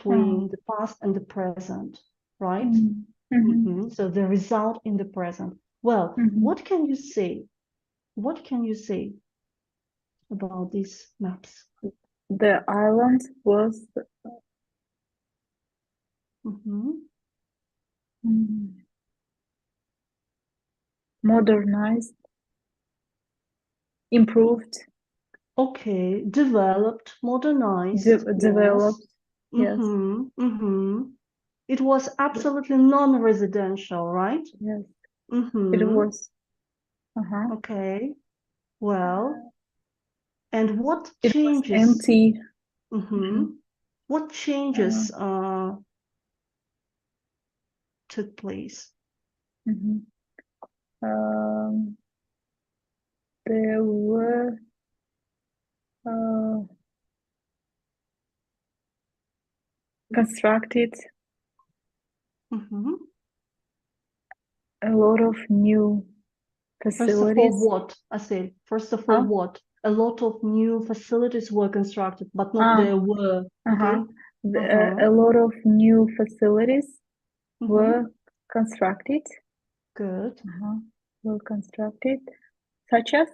Ah, between the past and the present, right? mhm. Mhm. So the result in the present. Well, Mhm. what can you say? What can you say about these maps? The island was Mhm. mm, modernized, improved, Okay, developed, modernized. Yes. developed. Yes, It was absolutely non-residential, right? yes, it was. Uh-huh. Okay. Well, and what It was changes? empty. Mm-hmm. What Uh, changes took place? mhm. Um, there were uh, constructed Mm-hmm. a lot of new First of all, facilities. what? I say, first of all, Huh? what? A lot of new facilities were constructed, but not Ah, there were. uh-huh. Okay. Uh-huh. A lot of new facilities Mm-hmm. were constructed. Good. Uh-huh. Were constructed, such as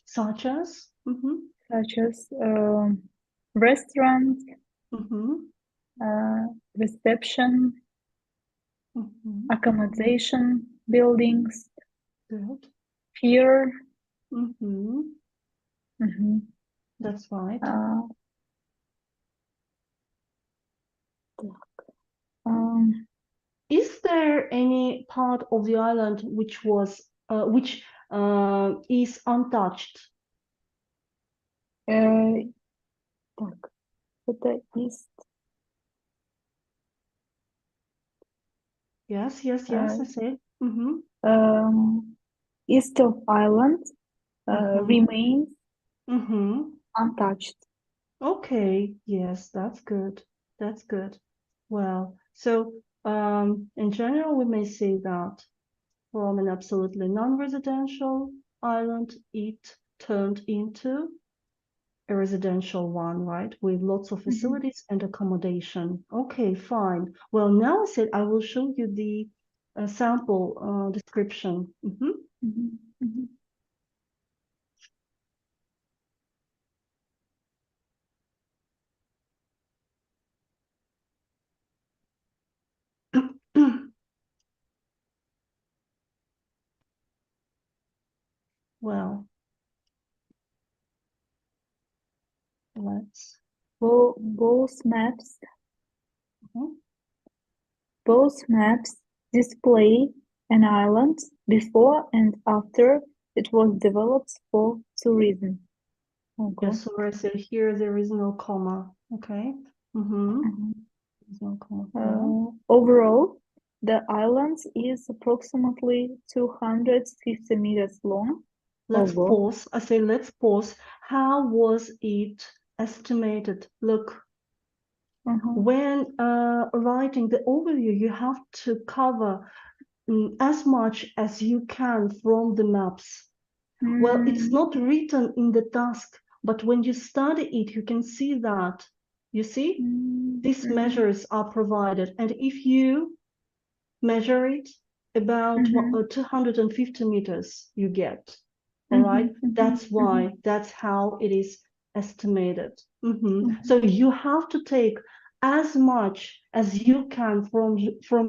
Such as? Mm-hmm. such as restaurants, Mm-hmm. reception, Mm-hmm. Mm-hmm. accommodation buildings, Good. pier. Mm-hmm. Mhm. That's right. Uh, um, Is there any part of the island which is untouched? так, это east, Yes, yes, yes, uh, I say. Mm-hmm. east of island Mm-hmm. remains Mm-hmm. untouched. Okay, yes, that's good. That's good. Well, so in general, we may say that from an absolutely non-residential island, it turned into a residential one, right? With lots of Mhm, facilities and accommodation. Okay, fine. Well, now I said I will show you the sample description. Mhm. mhm, mhm. Well, let's. Both maps Mhm. Both maps display an island before and after it was developed for tourism. Yes, Ого. so I said here there is no comma. Okay. Mm-hmm. Mhm. There's no comma here. Overall, the island is approximately 250 meters long. Let's Ого. pause. I say let's pause. How was it estimated? Look, Uh-huh. when writing the overview, you have to cover as much as you can from the maps. Well, it's Mm, not written in the task, but when you study it, you can see that. You see, these mhm, measures are provided. And if you measure it about mhm, 250 meters, you get. All right, mhm, mhm, that's mhm, why, that's how it is estimated. So mhm, you have to take as much as you can from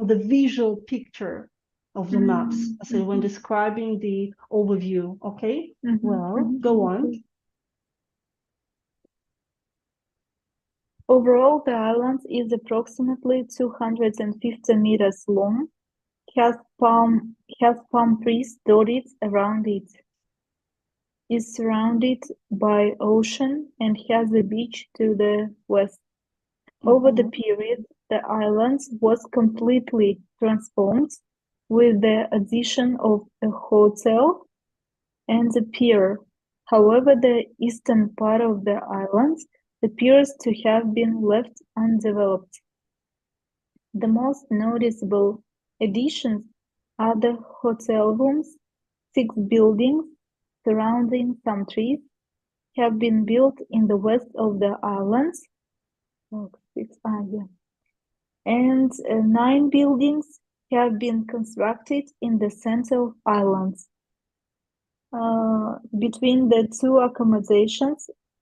the visual picture of the maps. mhm, So when mhm, describing the overview, okay? mhm, Well, go mhm. on. Okay. Overall, the island is approximately 250 meters long, has palm trees dotted around it, is surrounded by ocean, and has a beach to the west. Over the Mhm. period, the island was completely transformed with the addition of a hotel and a pier. However, the eastern part of the island appears to have been left undeveloped. The most noticeable additions are the hotel rooms, 6 buildings surrounding some trees have been built in the west of the island, oh, yeah, and 9 buildings have been constructed in the central island. Between the two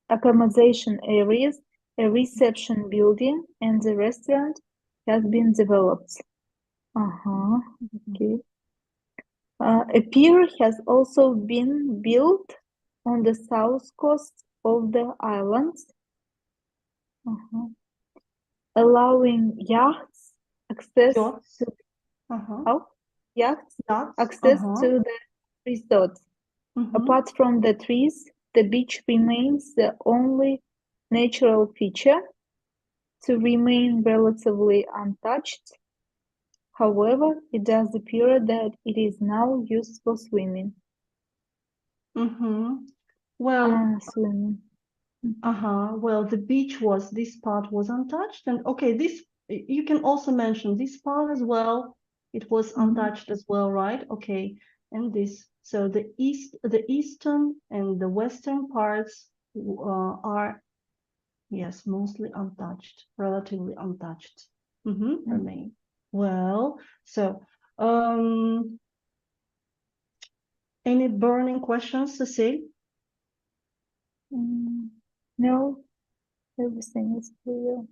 accommodation areas, a reception building and a restaurant has been developed. Uh-huh. Okay. A pier has also been built on the south coast of the island, uh-huh, allowing access Yachts. to Uh-huh. how? Yachts Yachts. access Uh-huh. to the resort. Mm-hmm. Apart from the trees, the beach remains the only natural feature to remain relatively untouched. However, it does appear that it is now used for swimming. Mm-hmm. Well, Swimming. Mhm. well, the beach was, this part was untouched. And okay, this, you can also mention this part as well. It was Mhm. untouched as well, right? Okay. And this, so the eastern and the western parts are, yes, mostly untouched, relatively untouched. Mm-hmm, Mhm. remain. Well, so, um, any burning questions, Cecile? Mm, no, everything is clear.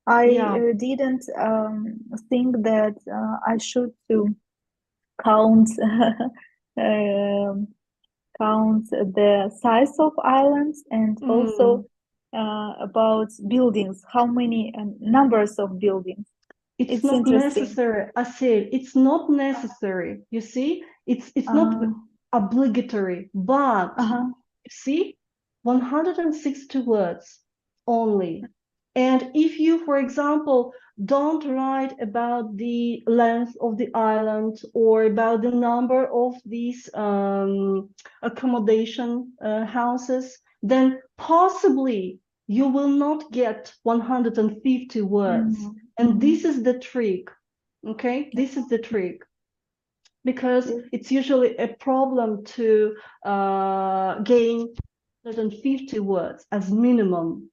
I Yeah. didn't think that I should to count um, count the size of islands and also Mm. about buildings, how many numbers of buildings. It's It's not interesting. necessary. I said it's not necessary. You see, it's not Uh, obligatory, but uh-huh. you see, 160 words only. And if you, for example, don't write about the length of the island or about the number of these accommodation houses, then possibly you will not get 150 words. Mm, And mhm. this is the trick. Okay, this is the trick, because Yes. it's usually a problem to gain 150 words as minimum.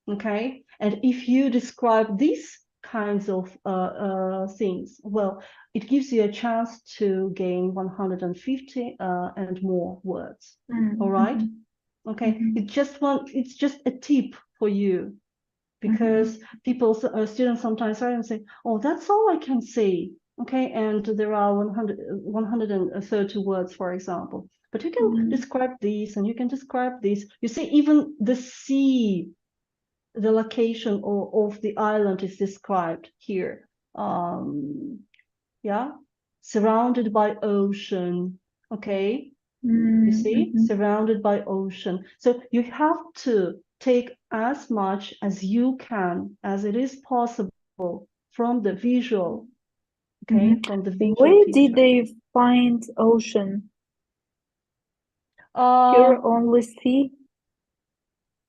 Okay, and if you describe these kinds of things, well, it gives you a chance to gain 150 and more words. All Mm, right. mhm, Okay, mhm, it's just a tip for you, because mhm, people, students sometimes write and say, oh, that's all I can say. Okay, and there are 130 words, for example. But you can mhm, describe these and you can describe this. You see, even the sea, the location of the island is described here. Yeah, surrounded by ocean. Okay, you mm, see, mhm, surrounded by ocean. So you have to take as much as you can, as it is possible, from the visual, mhm. okay, from the visual Where did picture. they find ocean? Here Uh, only sea.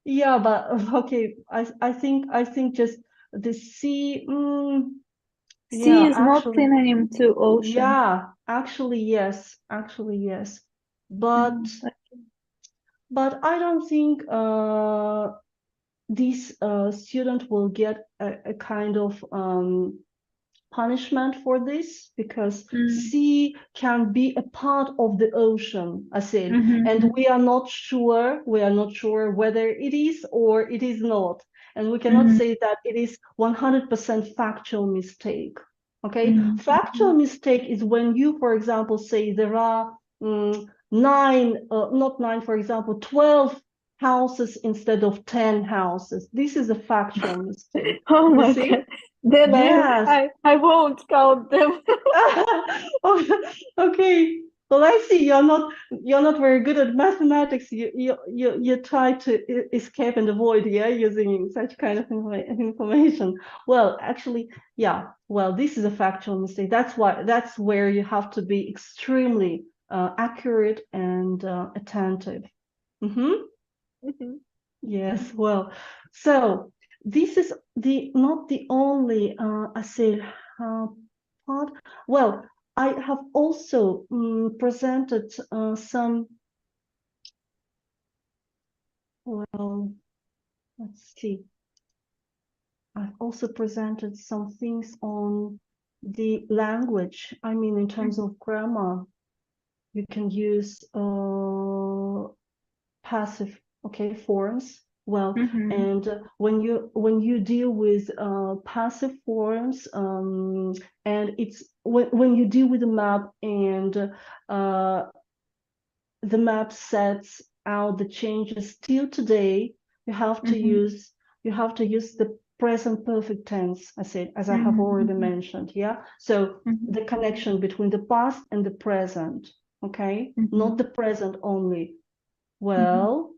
yeah, but okay, I think just the sea, Sea yeah, is not actually, synonym to ocean. yeah, actually, yes. But Mm, I don't think this student will get a kind of punishment for this, because mm, sea can be a part of the ocean, I said, and mhm, we are not sure whether it is or it is not, and we cannot mhm, say that it is 100% factual mistake. Okay, mhm, factual mhm, mistake is when you, for example, say there are nine, not nine, for example, 12 houses instead of 10 houses. This is a factual mistake. Oh You my see? God. Then Yes. I won't count them. Okay. Well, I see you're not very good at mathematics. You try to escape and avoid, yeah, using such kind of information. Well, actually, yeah. Well, this is a factual mistake. That's where you have to be extremely accurate and attentive. Mm-hmm. Mhm. Yes, well, so this is the not the only assay part. Well, I have also presented some, well, let's see. I've also presented some things on the language. I mean, in terms of grammar, you can use passive, okay, forms. Well, Mm-hmm. and when you deal with passive forms, and it's when you deal with the map and uh, the map sets out the changes still today, you have to Mm-hmm. use the present perfect tense, as I have already Mm-hmm. mentioned. Yeah. So Mm-hmm. the connection between the past and the present, okay? Mm-hmm. Not the present only. Mm-hmm. Well,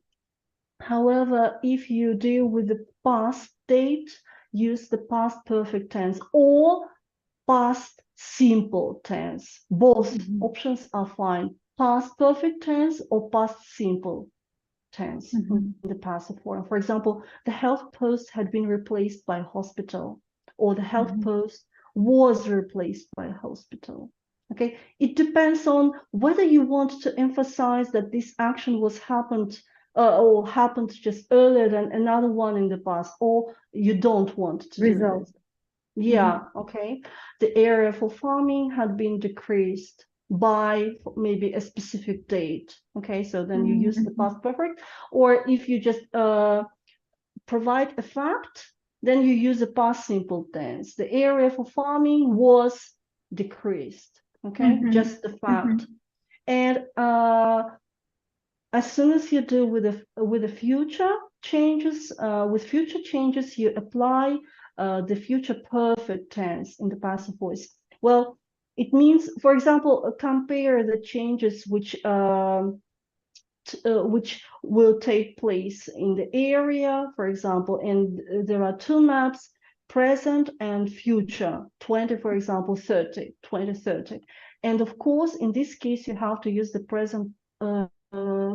however, if you deal with the past date, use the past perfect tense or past simple tense. Both Mm-hmm. options are fine. Past perfect tense or past simple tense in Mm-hmm. the passive form. For example, the health post had been replaced by hospital, or the health Mm-hmm. post was replaced by hospital. Okay, it depends on whether you want to emphasize that this action was happened or happened just earlier than another one in the past, or you don't want to do Result. this. Yeah, okay. The area for farming had been decreased by maybe a specific date. Okay, so then you use the Mm-hmm. past perfect. Or if you just provide a fact, then you use the past simple tense. The area for farming was decreased. Okay, Mm-hmm. just the Mm-hmm. fact. And as soon as you do with the future changes, you apply the future perfect tense in the passive voice. Well, it means, for example, compare the changes which will take place in the area, for example, and there are two maps, present and future, 20, for example, 30, 2030. And of course, in this case, you have to use the present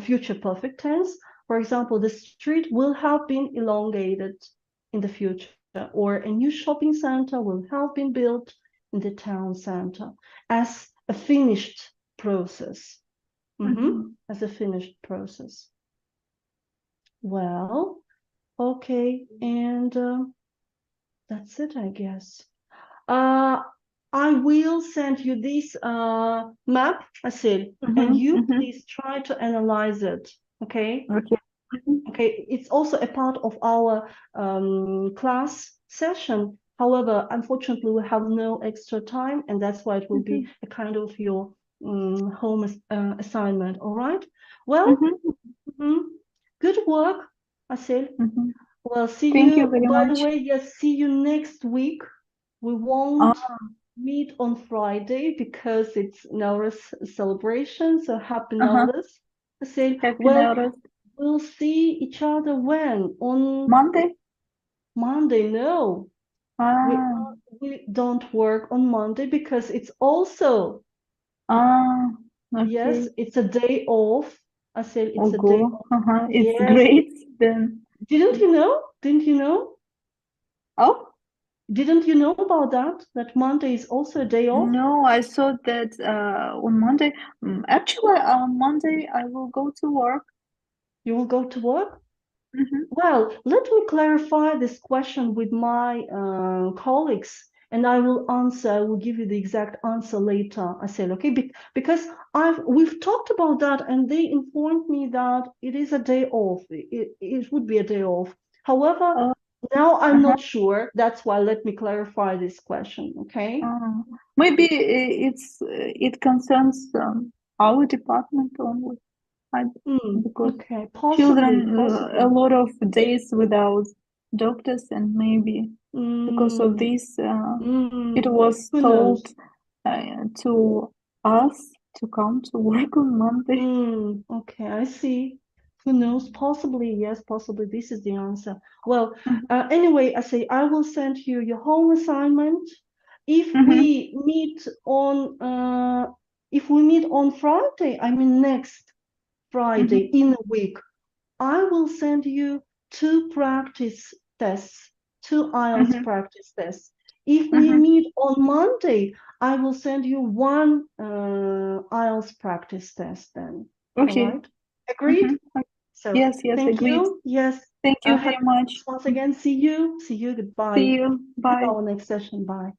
future perfect tense. For example, the street will have been elongated in the future, or a new shopping center will have been built in the town center as a finished process. Mm-hmm. As a finished process. Well, okay, and that's it, I guess. Uh, I will send you this map, Asil, and Mm-hmm. you Mm-hmm. please try to analyze it. Okay. Okay. Mm-hmm. Okay, it's also a part of our class session. However, unfortunately, we have no extra time, and that's why it will be a kind of your home assignment. All right. Well, Mm-hmm. mhm. Good work, Asil. Mm-hmm. Well, see Thank you you. very By the much. way, yes, see you next week. We won't Ah, meet on Friday because it's Nowruz celebration. So happy uh-huh. Nowruz. Asil. Happy Well, Nowruz. we'll see each other when? On Monday? Monday? No, we Ah, we don't work on Monday because it's also, ah, yes, okay. it's a day off. I said We'll it's a day go. off. Uh-huh. It's Yes, great then. didn't you know? Didn't you know? Oh, Didn't you know about that? That Monday is also a day off? no, I saw that on Monday. Actually, on Monday I will go to work. You will go to work? Mm-hmm. Well, let me clarify this question with my colleagues, and I will give you the exact answer later. I said, okay, because we've talked about that, and they informed me that it is a day off. It would be a day off. However, Oh, now I'm uh-huh. not sure. That's why let me clarify this question, okay? Maybe it concerns our department only. I, because Okay, children possibly, a possibly. lot of days without doctors, and maybe because of Mm, this, it mm, was who told knows? to us to come to work on Monday. Okay, I see. Who knows? Possibly, yes, possibly this is the answer. Well, Mhm. anyway, I say I will send you your home assignment. If Mhm. we meet on Friday, I mean next Friday Mhm. in a week, I will send you two practice tests, two IELTS Mhm. practice tests. If we Mhm. meet on Monday, I will send you one IELTS practice test then. All Okay. right? Agreed? Mhm. So Yes, yes, thank agreed. you. Yes. Thank you Happy very much. once again. See you. See you. See Goodbye. you. See you Bye. our next session. Bye.